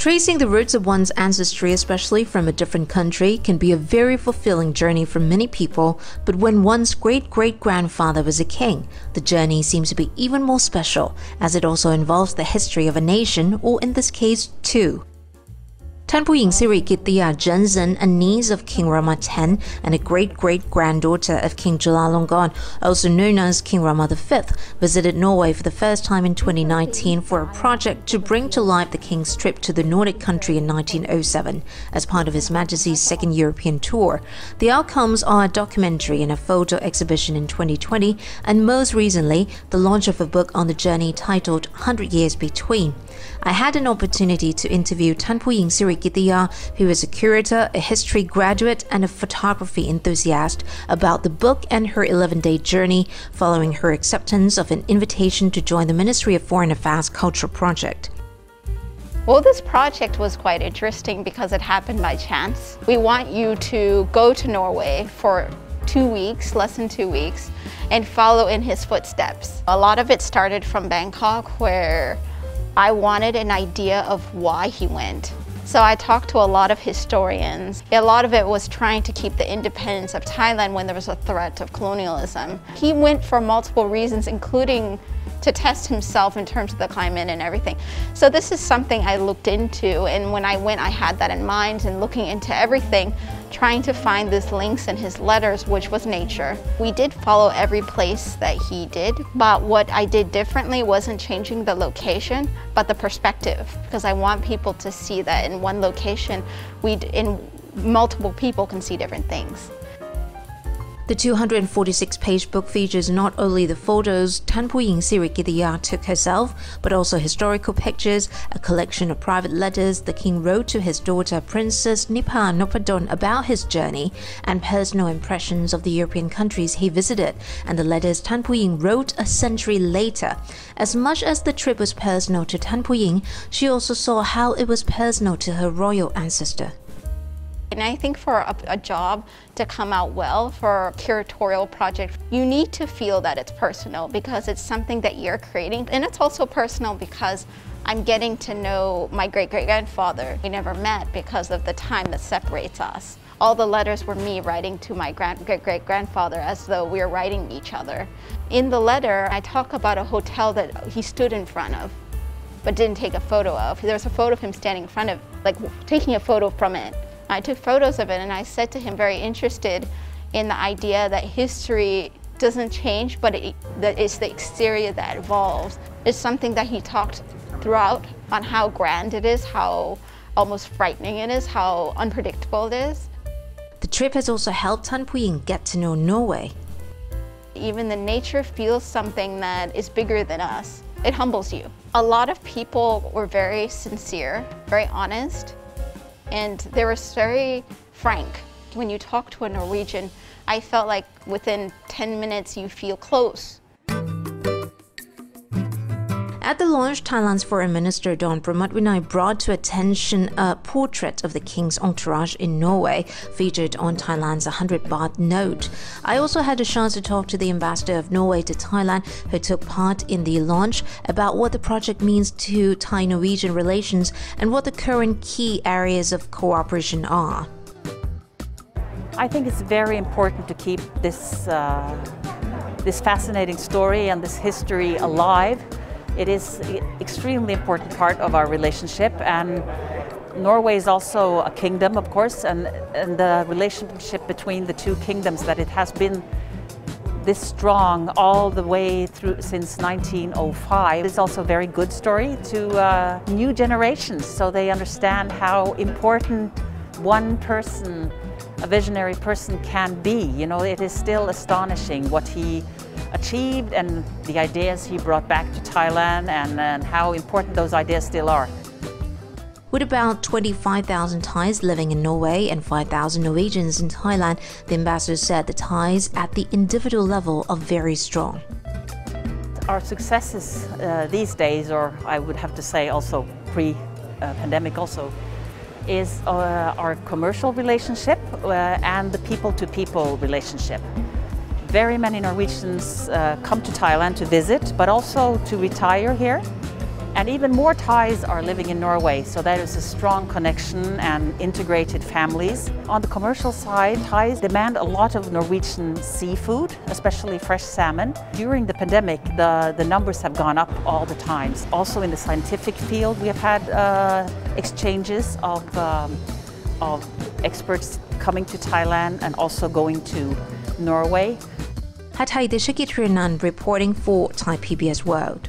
Tracing the roots of one's ancestry, especially from a different country, can be a very fulfilling journey for many people, but when one's great-great-grandfather was a king, the journey seems to be even more special, as it also involves the history of a nation, or in this case, two. ท่านผู้หญิงสิริกิติยา Jensen, a niece of King Rama X and a great-great-granddaughter of King Chulalongkorn, also known as King Rama V, visited Norway for the first time in 2019 for a project to bring to life the king's trip to the Nordic country in 1907 as part of His Majesty's second European tour. The outcomes are a documentary and a photo exhibition in 2020, and most recently, the launch of a book on the journey titled 100 Years Between. I had an opportunity to interview ท่านผู้หญิงสิริกิติยา who is a curator, a history graduate, and a photography enthusiast, about the book and her 11-day journey following her acceptance of an invitation to join the Ministry of Foreign Affairs Cultural Project. Well, this project was quite interesting because it happened by chance. We want you to go to Norway for 2 weeks, less than 2 weeks, and follow in his footsteps. A lot of it started from Bangkok, where I wanted an idea of why he went. So I talked to a lot of historians. A lot of it was trying to keep the independence of Thailand when there was a threat of colonialism. He went for multiple reasons, including to test himself in terms of the climate and everything. So this is something I looked into, and when I went, I had that in mind, and looking into everything, trying to find these links in his letters, which was nature. We did follow every place that he did, but what I did differently wasn't changing the location, but the perspective, because I want people to see that in one location, multiple people can see different things. The 246-page book features not only the photos ท่านผู้หญิงสิริกิติยา took herself, but also historical pictures, a collection of private letters the king wrote to his daughter Princess Nipah Noppadol about his journey, and personal impressions of the European countries he visited, and the letters ท่านผู้หญิง wrote a century later. As much as the trip was personal to ท่านผู้หญิง, she also saw how it was personal to her royal ancestor. And I think for a job to come out well, for a curatorial project, you need to feel that it's personal because it's something that you're creating. And it's also personal because I'm getting to know my great-great-grandfather. We never met because of the time that separates us. All the letters were me writing to my great-great-grandfather as though we were writing each other. In the letter, I talk about a hotel that he stood in front of but didn't take a photo of. There's a photo of him standing in front of, like taking a photo from it. I took photos of it, and I said to him, very interested in the idea that history doesn't change, but that it's the exterior that evolves. It's something that he talked throughout on how grand it is, how almost frightening it is, how unpredictable it is. The trip has also helped ท่านผู้หญิง get to know Norway. Even the nature feels something that is bigger than us. It humbles you. A lot of people were very sincere, very honest, and they were very frank. When you talk to a Norwegian, I felt like within 10 minutes you feel close. At the launch, Thailand's Foreign Minister Don Pramatwinai brought to attention a portrait of the king's entourage in Norway, featured on Thailand's 100-baht note. I also had a chance to talk to the ambassador of Norway to Thailand, who took part in the launch, about what the project means to Thai-Norwegian relations and what the current key areas of cooperation are. I think it's very important to keep this fascinating story and this history alive. It is an extremely important part of our relationship, and Norway is also a kingdom, of course, and the relationship between the two kingdoms, that it has been this strong all the way through since 1905. It's also a very good story to new generations, so they understand how important one person, a visionary person, can be. You know, it is still astonishing what he achieved and the ideas he brought back to Thailand, and how important those ideas still are. With about 25,000 Thais living in Norway and 5,000 Norwegians in Thailand, the ambassador said the ties at the individual level are very strong. Our successes these days, or I would have to say also pre-pandemic also, is our commercial relationship and the people-to-people relationship. Very many Norwegians come to Thailand to visit, but also to retire here. And even more Thais are living in Norway, so there is a strong connection and integrated families. On the commercial side, Thais demand a lot of Norwegian seafood, especially fresh salmon. During the pandemic, the numbers have gone up all the time. Also in the scientific field, we have had exchanges of experts coming to Thailand and also going to Norway. Hatay Deshikit Renan reporting for Thai PBS World.